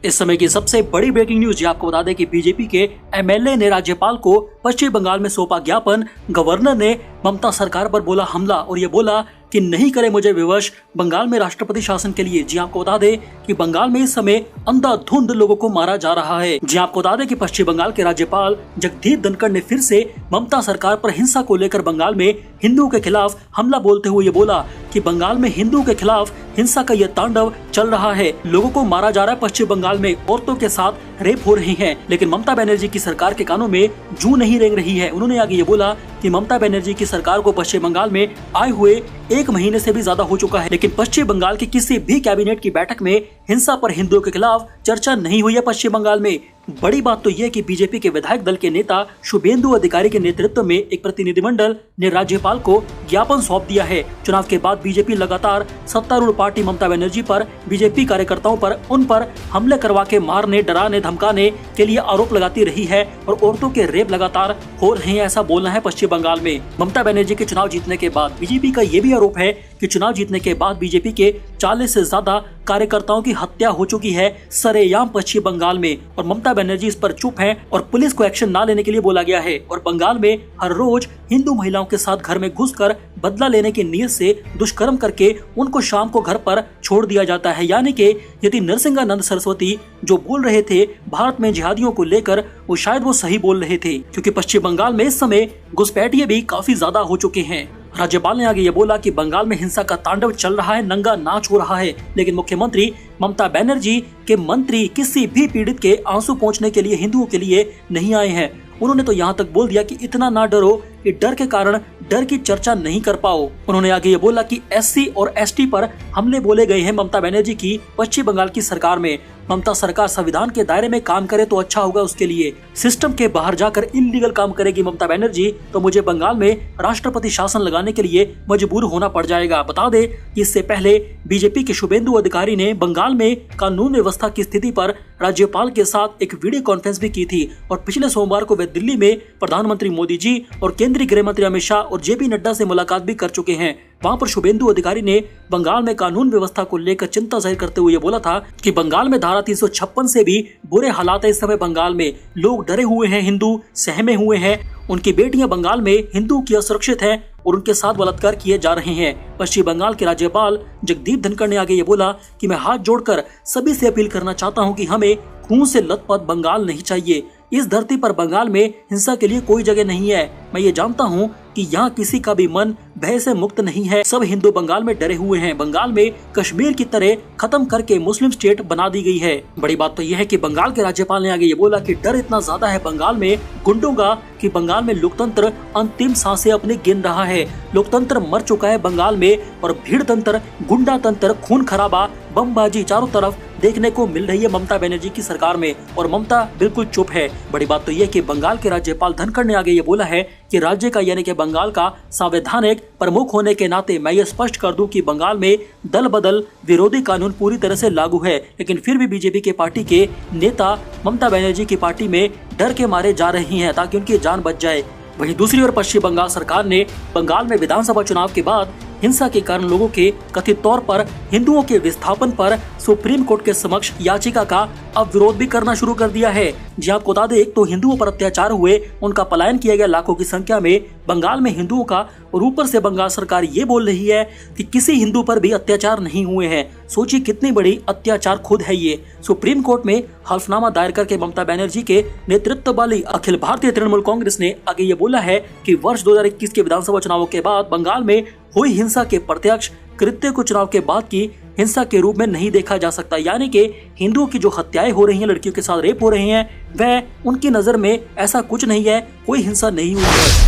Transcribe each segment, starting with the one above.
इस समय की सबसे बड़ी ब्रेकिंग न्यूज, ये आपको बता दें कि बीजेपी के एमएलए ने राज्यपाल को पश्चिम बंगाल में सौंपा ज्ञापन। गवर्नर ने ममता सरकार पर बोला हमला और ये बोला कि नहीं करे मुझे विवश बंगाल में राष्ट्रपति शासन के लिए। जी आपको बता दें कि बंगाल में इस समय अंधाधुंध लोगों को मारा जा रहा है। जी आपको बता दें कि पश्चिम बंगाल के राज्यपाल जगदीप धनखड़ ने फिर से ममता सरकार पर हिंसा को लेकर बंगाल में हिंदुओं के खिलाफ हमला बोलते हुए ये बोला कि बंगाल में हिंदुओं के खिलाफ हिंसा का यह तांडव चल रहा है। लोगों को मारा जा रहा है पश्चिम बंगाल में, औरतों के साथ रेप हो रही है, लेकिन ममता बनर्जी की सरकार के कानों में जू नहीं रेंग रही है। उन्होंने आगे ये बोला कि ममता बनर्जी की सरकार को पश्चिम बंगाल में आए हुए 1 महीने से भी ज्यादा हो चुका है, लेकिन पश्चिम बंगाल की किसी भी कैबिनेट की बैठक में हिंसा पर हिंदुओं के खिलाफ चर्चा नहीं हुई है पश्चिम बंगाल में। बड़ी बात तो यह कि बीजेपी के विधायक दल के नेता शुभेंदु अधिकारी के नेतृत्व में एक प्रतिनिधिमंडल ने राज्यपाल को ज्ञापन सौंप दिया है। चुनाव के बाद बीजेपी लगातार सत्तारूढ़ पार्टी ममता बनर्जी पर, बीजेपी कार्यकर्ताओं पर, उन पर हमले करवा के मारने, डराने, धमकाने के लिए आरोप लगाती रही है और औरतों के रेप लगातार हो रहे हैं, ऐसा बोलना है पश्चिम बंगाल में। ममता बनर्जी के चुनाव जीतने के बाद बीजेपी का ये भी आरोप है कि चुनाव जीतने के बाद बीजेपी के 40 से ज्यादा कार्यकर्ताओं की हत्या हो चुकी है सरेआम पश्चिम बंगाल में, और ममता बनर्जी इस पर चुप हैं और पुलिस को एक्शन ना लेने के लिए बोला गया है। और बंगाल में हर रोज हिंदू महिलाओं के साथ घर में घुसकर बदला लेने की नीयत से दुष्कर्म करके उनको शाम को घर पर छोड़ दिया जाता है। यानी कि यदि नरसिंहानंद सरस्वती जो बोल रहे थे भारत में जिहादियों को लेकर, वो शायद वो सही बोल रहे थे, क्योंकि पश्चिम बंगाल में इस समय घुसपैठिए भी काफी ज्यादा हो चुके हैं। राज्यपाल ने आगे ये बोला कि बंगाल में हिंसा का तांडव चल रहा है, नंगा नाच हो रहा है, लेकिन मुख्यमंत्री ममता बनर्जी के मंत्री किसी भी पीड़ित के आंसू पोंछने के लिए हिंदुओं के लिए नहीं आए हैं। उन्होंने तो यहाँ तक बोल दिया कि इतना ना डरो कि डर के कारण डर की चर्चा नहीं कर पाओ। उन्होंने आगे ये बोला कि एससी और एसटी पर हमले बोले गए हैं ममता बनर्जी की पश्चिम बंगाल की सरकार में। ममता सरकार संविधान के दायरे में काम करे तो अच्छा होगा उसके लिए, सिस्टम के बाहर जाकर इल्लीगल काम करेगी ममता बनर्जी तो मुझे बंगाल में राष्ट्रपति शासन लगाने के लिए मजबूर होना पड़ जाएगा। बता दे कि इससे पहले बीजेपी के शुभेंदु अधिकारी ने बंगाल में कानून व्यवस्था की स्थिति पर राज्यपाल के साथ एक वीडियो कॉन्फ्रेंस भी की थी, और पिछले सोमवार को वे दिल्ली में प्रधानमंत्री मोदी जी और केंद्रीय गृह मंत्री अमित शाह और जेपी नड्डा से मुलाकात भी कर चुके हैं। वहां पर शुभेंदु अधिकारी ने बंगाल में कानून व्यवस्था को लेकर चिंता जाहिर करते हुए बोला था कि बंगाल में धारा 356 से भी बुरे हालात है इस समय बंगाल में। लोग डरे हुए हैं, हिंदू सहमे हुए हैं, उनकी बेटियां बंगाल में हिंदू की असुरक्षित हैं और उनके साथ बलात्कार किए जा रहे हैं। पश्चिम बंगाल के राज्यपाल जगदीप धनखड़ ने आगे ये बोला कि मैं हाथ जोड़कर सभी से अपील करना चाहता हूं कि हमें खून से लथपथ बंगाल नहीं चाहिए। इस धरती पर बंगाल में हिंसा के लिए कोई जगह नहीं है। मैं ये जानता हूं कि यहाँ किसी का भी मन भय से मुक्त नहीं है। सब हिंदू बंगाल में डरे हुए हैं। बंगाल में कश्मीर की तरह खत्म करके मुस्लिम स्टेट बना दी गई है। बड़ी बात तो यह है कि बंगाल के राज्यपाल ने आगे ये बोला कि डर इतना ज्यादा है बंगाल में गुंडों का कि बंगाल में लोकतंत्र अंतिम सांसें अपनी गिन रहा है। लोकतंत्र मर चुका है बंगाल में, और भीड़ तंत्र, गुंडा तंत्र, खून खराबा, बमबाजी चारों तरफ देखने को मिल रही है ममता बनर्जी की सरकार में, और ममता बिल्कुल चुप है। बड़ी बात तो यह कि बंगाल के राज्यपाल धनखड़ ने आगे ये बोला है कि राज्य का यानी कि बंगाल का संवैधानिक प्रमुख होने के नाते मैं ये स्पष्ट कर दूं कि बंगाल में दल बदल विरोधी कानून पूरी तरह से लागू है, लेकिन फिर भी बीजेपी के पार्टी के नेता ममता बनर्जी की पार्टी में डर के मारे जा रही हैं ताकि उनकी जान बच जाए। वहीं दूसरी ओर पश्चिम बंगाल सरकार ने बंगाल में विधानसभा चुनाव के बाद हिंसा के कारण लोगों के कथित तौर पर हिंदुओं के विस्थापन पर सुप्रीम कोर्ट के समक्ष याचिका का अब विरोध भी करना शुरू कर दिया है। जी आपको बता दें, एक तो हिंदुओं पर अत्याचार हुए, उनका पलायन किया गया लाखों की संख्या में बंगाल में हिंदुओं का, और ऊपर से बंगाल सरकार ये बोल रही है कि किसी हिंदू पर भी अत्याचार नहीं हुए हैं। सोचिए कितनी बड़ी अत्याचार खुद है ये। सुप्रीम कोर्ट में हल्फनामा दायर करके ममता बनर्जी के नेतृत्व वाली अखिल भारतीय तृणमूल कांग्रेस ने आगे ये बोला है कि वर्ष 2021 के विधानसभा चुनावों के बाद बंगाल में हुई हिंसा के प्रत्यक्ष कृत्य को चुनाव के बाद की हिंसा के रूप में नहीं देखा जा सकता। यानी कि हिंदुओं की जो हत्याएं हो रही हैं, लड़कियों के साथ रेप हो रहे हैं, वह उनकी नजर में ऐसा कुछ नहीं है, कोई हिंसा नहीं हुई है।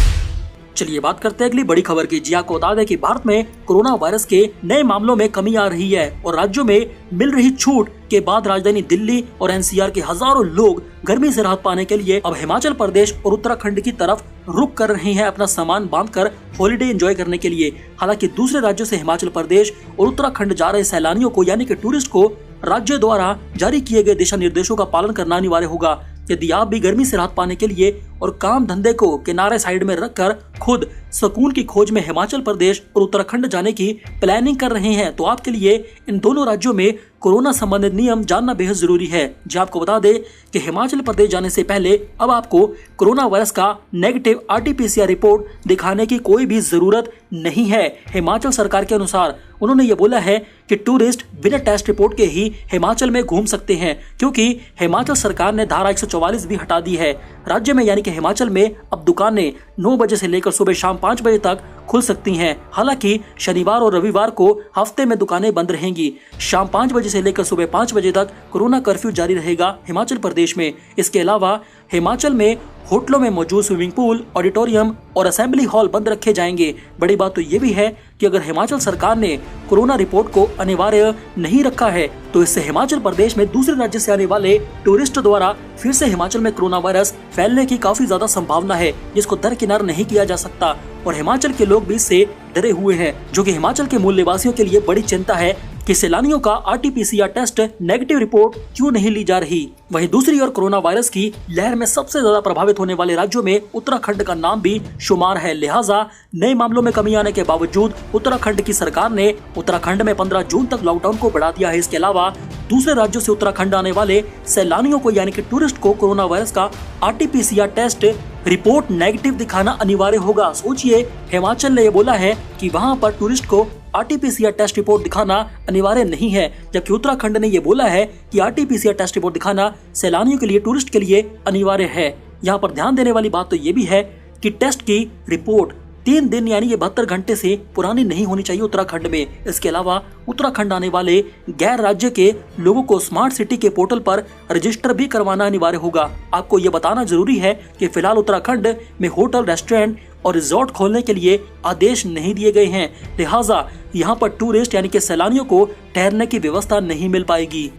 चलिए बात करते हैं अगली बड़ी खबर की। जी आपको बता दें कि भारत में कोरोना वायरस के नए मामलों में कमी आ रही है, और राज्यों में मिल रही छूट के बाद राजधानी दिल्ली और एनसीआर के हजारों लोग गर्मी से राहत पाने के लिए अब हिमाचल प्रदेश और उत्तराखंड की तरफ रुख कर रहे हैं अपना सामान बांधकर हॉलिडे एंजॉय करने के लिए। हालांकि दूसरे राज्यों से हिमाचल प्रदेश और उत्तराखंड जा रहे सैलानियों को यानी कि टूरिस्ट को राज्य द्वारा जारी किए गए दिशा निर्देशों का पालन करना अनिवार्य होगा। यदि आप भी गर्मी से राहत पाने के लिए और काम धंधे को किनारे साइड में रखकर खुद सुकून की खोज में हिमाचल प्रदेश और उत्तराखंड जाने की प्लानिंग कर रहे हैं, तो आपके लिए इन दोनों राज्यों में कोरोना संबंधित नियम जानना बेहद जरूरी है। जी आपको बता दें कि हिमाचल प्रदेश जाने से पहले अब आपको कोरोना वायरस का नेगेटिव RT-PCR रिपोर्ट दिखाने की कोई भी जरूरत नहीं है। हिमाचल सरकार के अनुसार उन्होंने ये बोला है कि टूरिस्ट बिना टेस्ट रिपोर्ट के ही हिमाचल में घूम सकते हैं, क्योंकि हिमाचल सरकार ने धारा 144 भी हटा दी है। राज्य में यानी कि हिमाचल में अब दुकानें 9 बजे से लेकर सुबह शाम 5 बजे तक खुल सकती हैं। हालांकि शनिवार और रविवार को हफ्ते में दुकानें बंद रहेंगी। शाम 5 बजे से लेकर सुबह 5 बजे तक कोरोना कर्फ्यू जारी रहेगा हिमाचल प्रदेश में। इसके अलावा हिमाचल में होटलों में मौजूद स्विमिंग पूल, ऑडिटोरियम और असेंबली हॉल बंद रखे जाएंगे। बड़ी बात तो ये भी है कि अगर हिमाचल सरकार ने कोरोना रिपोर्ट को अनिवार्य नहीं रखा है तो इससे हिमाचल प्रदेश में दूसरे राज्य से आने वाले टूरिस्ट द्वारा फिर से हिमाचल में कोरोना वायरस फैलने की काफी ज्यादा संभावना है, जिसको दरकिनार नहीं किया जा सकता। और हिमाचल के लोग भी इससे डरे हुए हैं, जो कि हिमाचल के मूल निवासियों के लिए बड़ी चिंता है कि सैलानियों का RT-PCR टेस्ट नेगेटिव रिपोर्ट क्यों नहीं ली जा रही। वहीं दूसरी ओर कोरोना वायरस की लहर में सबसे ज्यादा प्रभावित होने वाले राज्यों में उत्तराखंड का नाम भी शुमार है। लिहाजा नए मामलों में कमी आने के बावजूद उत्तराखंड की सरकार ने उत्तराखंड में 15 जून तक लॉकडाउन को बढ़ा दिया है। इसके अलावा दूसरे राज्यों से उत्तराखंड आने वाले सैलानियों को यानी कि टूरिस्ट को कोरोना वायरस का RT-PCR टेस्ट रिपोर्ट नेगेटिव दिखाना अनिवार्य होगा। सोचिए, हिमाचल ने ये बोला है कि वहां पर टूरिस्ट को RT-PCR टेस्ट रिपोर्ट दिखाना अनिवार्य नहीं है, जबकि उत्तराखंड ने ये बोला है कि RT-PCR टेस्ट रिपोर्ट दिखाना सैलानियों के लिए, टूरिस्ट के लिए अनिवार्य है। यहाँ पर ध्यान देने वाली बात तो ये भी है कि टेस्ट की रिपोर्ट 3 दिन यानी ये 72 घंटे से पुरानी नहीं होनी चाहिए उत्तराखंड में। इसके अलावा उत्तराखंड आने वाले गैर राज्य के लोगों को स्मार्ट सिटी के पोर्टल पर रजिस्टर भी करवाना अनिवार्य होगा। आपको ये बताना जरूरी है कि फिलहाल उत्तराखंड में होटल, रेस्टोरेंट और रिजॉर्ट खोलने के लिए आदेश नहीं दिए गए हैं। लिहाजा यहाँ पर टूरिस्ट यानी कि सैलानियों को ठहरने की व्यवस्था नहीं मिल पाएगी।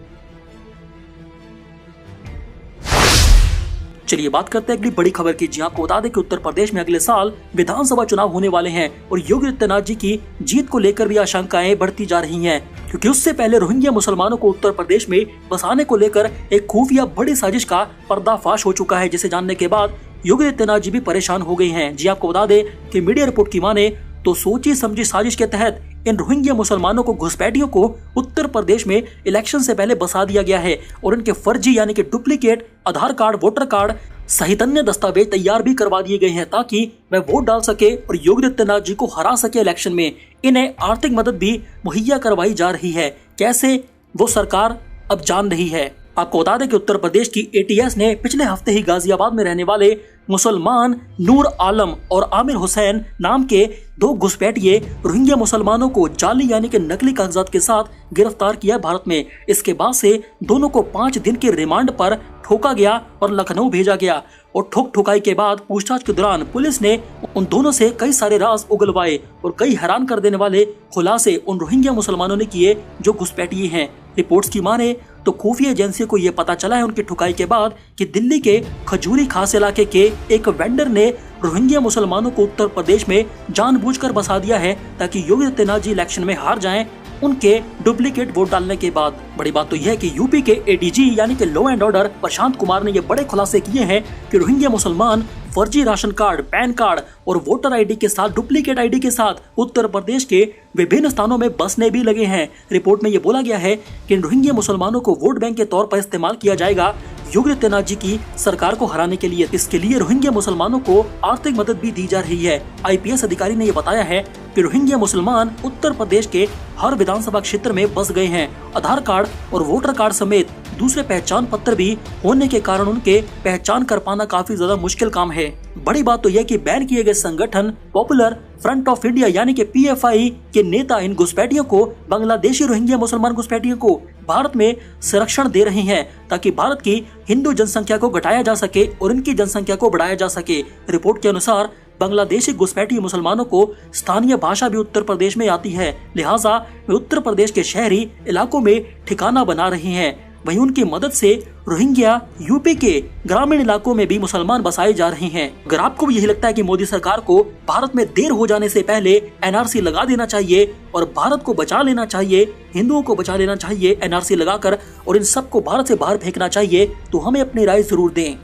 चलिए बात करते हैं अगली बड़ी खबर की। जी आपको बता दें कि उत्तर प्रदेश में अगले साल विधानसभा चुनाव होने वाले हैं और योगी आदित्यनाथ जी की जीत को लेकर भी आशंकाएं बढ़ती जा रही हैं, क्योंकि उससे पहले रोहिंग्या मुसलमानों को उत्तर प्रदेश में बसाने को लेकर एक खुफिया बड़ी साजिश का पर्दाफाश हो चुका है, जिसे जानने के बाद योगी आदित्यनाथ जी भी परेशान हो गए हैं। जी आपको बता दें कि मीडिया रिपोर्ट की माने तो सोची समझी साजिश के तहत इन रोहिंग्या मुसलमानों को, घुसपैठियों को उत्तर प्रदेश में इलेक्शन से पहले बसा दिया गया है और उनके फर्जी यानी कि डुप्लीकेट आधार कार्ड, वोटर कार्ड सहित अन्य दस्तावेज तैयार भी करवा दिए गए हैं ताकि वह वोट डाल सके और योगी आदित्यनाथ जी को हरा सके इलेक्शन में। इन्हें आर्थिक मदद भी मुहैया करवाई जा रही है। कैसे, वो सरकार अब जान रही है। आपको बता दें कि उत्तर प्रदेश की ATS ने पिछले हफ्ते ही गाजियाबाद में रहने वाले मुसलमान नूर आलम और आमिर हुसैन नाम के 2 घुसपैठिए रोहिंग्या मुसलमानों को जाली यानी कि नकली कागजात के साथ गिरफ्तार किया भारत में। इसके बाद से दोनों को 5 दिन के रिमांड पर ठोका गया और लखनऊ भेजा गया और ठुकाई के बाद पूछताछ के दौरान पुलिस ने उन दोनों से कई सारे राज उगलवाए और कई हैरान कर देने वाले खुलासे उन रोहिंग्या मुसलमानों ने किए जो घुसपैठिए हैं। रिपोर्ट्स की माने तो खुफिया एजेंसी को यह पता चला है उनकी ठुकाई के बाद कि दिल्ली के खजूरी खास इलाके के एक वेंडर ने रोहिंग्या मुसलमानों को उत्तर प्रदेश में जानबूझकर बसा दिया है ताकि योगी आदित्यनाथ जी इलेक्शन में हार जाएं उनके डुप्लीकेट वोट डालने के बाद। बड़ी बात तो यह है कि यूपी के ADG यानी कि law and order Prashant Kumar ने ये बड़े खुलासे किए हैं कि रोहिंग्या मुसलमान फर्जी राशन कार्ड, पैन कार्ड और वोटर ID के साथ, डुप्लीकेट ID के साथ उत्तर प्रदेश के विभिन्न स्थानों में बसने भी लगे हैं। रिपोर्ट में ये बोला गया है कि रोहिंग्या मुसलमानों को वोट बैंक के तौर पर इस्तेमाल किया जाएगा योगी आदित्यनाथ जी की सरकार को हराने के लिए। इसके लिए रोहिंग्या मुसलमानों को आर्थिक मदद भी दी जा रही है। IPS अधिकारी ने यह बताया है कि रोहिंग्या मुसलमान उत्तर प्रदेश के हर विधानसभा क्षेत्र में बस गए हैं। आधार कार्ड और वोटर कार्ड समेत दूसरे पहचान पत्र भी होने के कारण उनके पहचान कर पाना काफी ज्यादा मुश्किल काम है। बड़ी बात तो यह कि बैन किए गए संगठन पॉपुलर फ्रंट ऑफ इंडिया यानी कि PFI के नेता इन घुसपैठियों को, बांग्लादेशी रोहिंग्या मुसलमान घुसपैठियों को भारत में संरक्षण दे रहे हैं ताकि भारत की हिंदू जनसंख्या को घटाया जा सके और इनकी जनसंख्या को बढ़ाया जा सके। रिपोर्ट के अनुसार बांग्लादेशी घुसपैठी मुसलमानों को स्थानीय भाषा भी उत्तर प्रदेश में आती है, लिहाजा वे उत्तर प्रदेश के शहरी इलाकों में ठिकाना बना रहे हैं। वहीं उनकी मदद से रोहिंग्या यूपी के ग्रामीण इलाकों में भी मुसलमान बसाए जा रहे हैं। अगर आपको भी यही लगता है कि मोदी सरकार को भारत में देर हो जाने से पहले NRC लगा देना चाहिए और भारत को बचा लेना चाहिए, हिंदुओं को बचा लेना चाहिए NRC लगाकर और इन सबको भारत से बाहर फेंकना चाहिए, तो हमें अपनी राय जरूर दें।